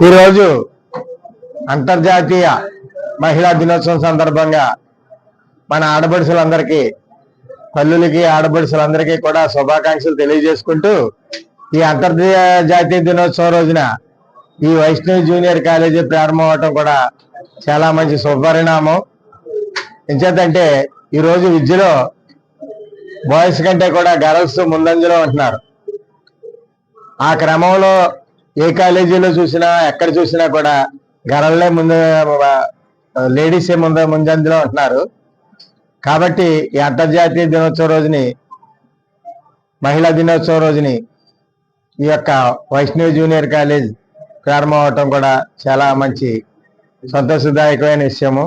ఈరోజు అంతర్జాతీయ మహిళా దినోత్సవం సందర్భంగా మన ఆడపడుచులందరికీ, తల్లులకి, ఆడపడుచులందరికీ కూడా శుభాకాంక్షలు తెలియజేసుకుంటూ, ఈ అంతర్జాతీయ దినోత్సవం రోజున ఈ వైష్ణవి జూనియర్ కాలేజీ ప్రారంభం అవటం కూడా చాలా మంచి శుభపరిణామం. ఎంచేతంటే ఈరోజు విద్యలో బాయ్స్ కంటే కూడా గర్ల్స్ ముందంజలో ఉంటున్నారు. ఆ క్రమంలో ఏ కాలేజీలో చూసినా, ఎక్కడ చూసినా కూడా గర్ల్సే ముందు, లేడీసే ముందంజలో ఉంటున్నారు. కాబట్టి ఈ అంతర్జాతీయ దినోత్సవం రోజుని, మహిళా దినోత్సవం రోజుని ఈ యొక్క వైష్ణవి జూనియర్ కాలేజ్ ప్రారంభం అవటం కూడా చాలా మంచి సంతోషదాయకమైన విషయము.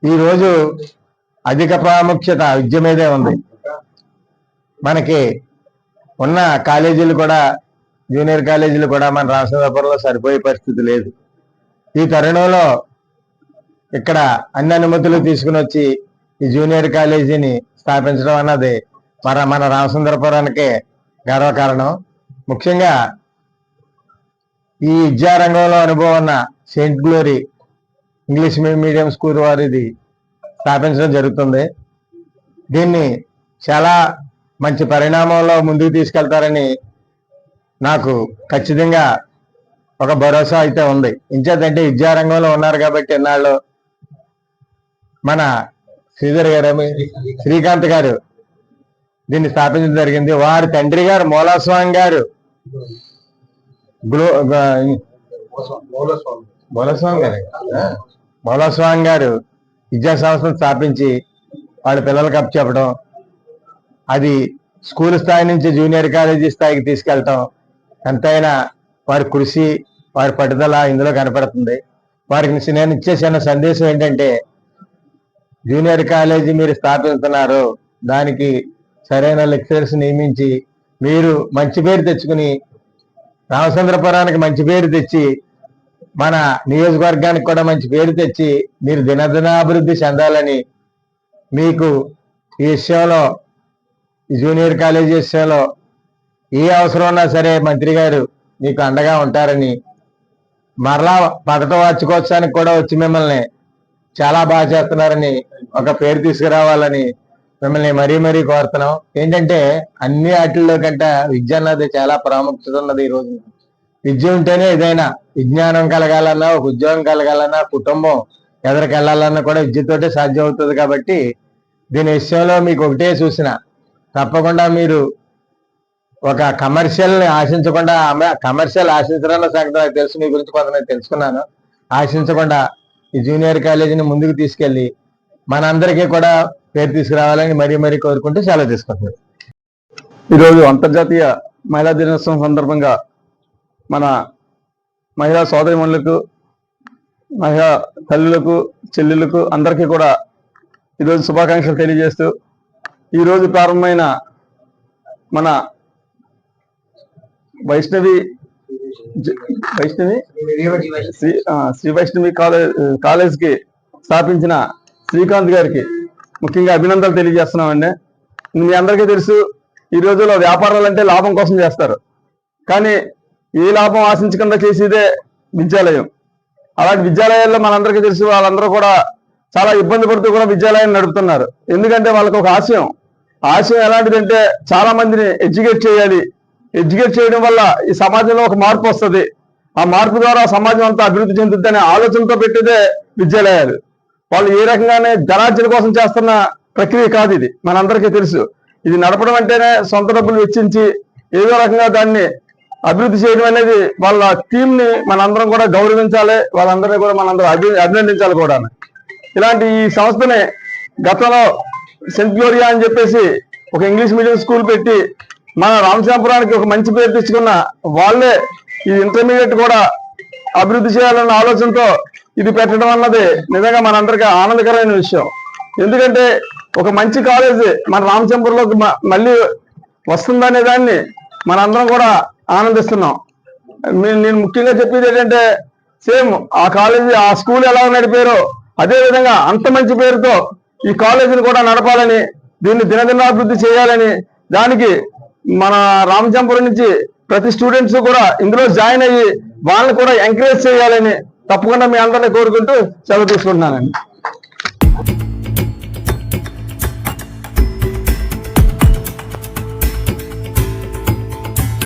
ఈరోజు అధిక ప్రాముఖ్యత విద్య మీదే ఉంది. మనకి ఉన్న కాలేజీలు కూడా, జూనియర్ కాలేజీలు కూడా మన రామచంద్రపురంలో సరిపోయే పరిస్థితి లేదు. ఈ తరుణంలో ఇక్కడ అన్ని అనుమతులు తీసుకుని వచ్చి ఈ జూనియర్ కాలేజీని స్థాపించడం అన్నది మన రామచంద్రపురానికే గర్వకారణం. ముఖ్యంగా ఈ విద్యారంగంలో అనుభవం ఉన్న Saint glory English medium school వారు ఇది స్థాపించడం జరుగుతుంది. దీన్ని చాలా మంచి పరిణామంలో ముందుకు తీసుకెళ్తారని నాకు ఖచ్చితంగా ఒక భరోసా అయితే ఉంది. ఇంచేతంటే విద్యారంగంలో ఉన్నారు కాబట్టి ఎన్నాళ్ళు మన శ్రీకాంత్ గారు దీన్ని స్థాపించడం జరిగింది. వారి తండ్రి గారు మూలస్వామి గారు మూలస్వామి గారు విద్యా సంస్థను స్థాపించి వాళ్ళ పిల్లలకు అప్పచెప్పడం, అది స్కూల్ స్థాయి నుంచి జూనియర్ కాలేజీ స్థాయికి తీసుకెళ్ళటం, ఎంతైనా వారి కృషి, వారి పట్టుదల ఇందులో కనపడుతుంది. వారికి నేను ఇచ్చే చిన్న సందేశం ఏంటంటే, జూనియర్ కాలేజీ మీరు స్థాపిస్తున్నారు, దానికి సరైన లెక్చరర్స్ నియమించి మీరు మంచి పేరు తెచ్చుకుని, రామచంద్రపురానికి మంచి పేరు తెచ్చి, మన నియోజకవర్గానికి కూడా మంచి పేరు తెచ్చి మీరు దినదినాభివృద్ధి చెందాలని, మీకు ఈ విషయంలో, ఈ జూనియర్ కాలేజీ విషయంలో ఏ అవసరం ఉన్నా సరే మంత్రి గారు మీకు అండగా ఉంటారని, మరలా 1వ వార్షికోత్సవానికి కూడా వచ్చి మిమ్మల్ని చాలా బాగా చేస్తున్నారని ఒక పేరు తీసుకురావాలని మిమ్మల్ని మరీ కోరుతున్నాం. ఏంటంటే అన్ని వాటిల్లో కంటే విద్య అన్నది చాలా ప్రాముఖ్యత ఉన్నది. ఈ రోజు విద్య ఉంటేనే ఏదైనా, విజ్ఞానం కలగాలన్నా, ఒక ఉద్యోగం కలగాలన్నా, కుటుంబం ఎదరికెళ్ళాలన్నా కూడా విద్యతోటే సాధ్యం అవుతుంది. కాబట్టి దీని విషయంలో మీకు ఒకటే చూసిన, తప్పకుండా మీరు ఒక కమర్షియల్ని ఆశించకుండా, కమర్షియల్ ఆశించడం సంగతి నాకు తెలుసు, మీ గురించి కొంత తెలుసుకున్నాను, ఆశించకుండా ఈ జూనియర్ కాలేజీని ముందుకు తీసుకెళ్లి మనందరికీ కూడా పేరు తీసుకురావాలని మరీ కోరుకుంటూ సెలవు తీసుకుంటున్నాను. ఈరోజు అంతర్జాతీయ మహిళా దినోత్సవం సందర్భంగా మన మహిళా సోదరిమణులకు, మహిళా తల్లులకు, చెల్లెలకు అందరికీ కూడా ఈరోజు శుభాకాంక్షలు తెలియజేస్తూ, ఈరోజు ప్రారంభమైన మన శ్రీ వైష్ణవి కాలేజ్కి స్థాపించిన శ్రీకాంత్ గారికి ముఖ్యంగా అభినందనలు తెలియజేస్తున్నామండి. మీ అందరికీ తెలుసు, ఈ రోజుల్లో వ్యాపారాలు అంటే లాభం కోసం చేస్తారు, కానీ ఏ లాభం ఆశించకుండా చేసేదే విద్యాలయం. అలాంటి విద్యాలయాల్లో మనందరికీ తెలుసు, వాళ్ళందరూ కూడా చాలా ఇబ్బంది పడుతూ కూడా విద్యాలయాన్ని నడుపుతున్నారు. ఎందుకంటే వాళ్ళకి ఒక ఆశయం ఎలాంటిదంటే చాలా మందిని ఎడ్యుకేట్ చేయాలి, ఎడ్యుకేట్ చేయడం వల్ల ఈ సమాజంలో ఒక మార్పు వస్తుంది, ఆ మార్పు ద్వారా సమాజం అంతా అభివృద్ధి చెందుతుంది అనే ఆలోచనతో పెట్టేదే విద్యాలయాలు. వాళ్ళు ఏ రకంగానే ధనార్జన కోసం చేస్తున్న ప్రక్రియ కాదు ఇది, మనందరికీ తెలుసు. ఇది నడపడం అంటేనే సొంత డబ్బులు వెచ్చించి ఏదో రకంగా దాన్ని అభివృద్ధి చేయడం అనేది వాళ్ళ టీంని మనందరం కూడా గౌరవించాలి, వాళ్ళందరినీ కూడా మనందరం అభినందించాలి కూడా. ఇలాంటి ఈ సంస్థని గతంలో సెయింట్ గ్లోరియా అని చెప్పేసి ఒక ఇంగ్లీష్ మీడియం స్కూల్ పెట్టి మన రామచంద్రపురానికి ఒక మంచి పేరు తెచ్చుకున్న వాళ్ళే ఈ ఇంటర్మీడియట్ కూడా అభివృద్ధి చేయాలన్న ఆలోచనతో ఇది పెట్టడం అన్నది నిజంగా మనందరికీ ఆనందకరమైన విషయం. ఎందుకంటే ఒక మంచి కాలేజీ మన రామచంద్రపురంలోకి మళ్ళీ వస్తుందనే దాన్ని మనందరం కూడా ఆనందిస్తున్నాం. నేను ముఖ్యంగా చెప్పేది ఏంటంటే, సేమ్ ఆ కాలేజీ, ఆ స్కూల్ ఎలా నడిపారో అదే విధంగా అంత మంచి పేరుతో ఈ కాలేజీని కూడా నడపాలని, దీన్ని దినదినాభివృద్ధి చేయాలని, దానికి మన రామచంద్రపురం నుంచి ప్రతి స్టూడెంట్స్ కూడా ఇందులో జాయిన్ అయ్యి వాళ్ళని కూడా ఎంకరేజ్ చేయాలని తప్పకుండా మీ అందరినీ కోరుకుంటూ సెలవు తీసుకుంటున్నానండి.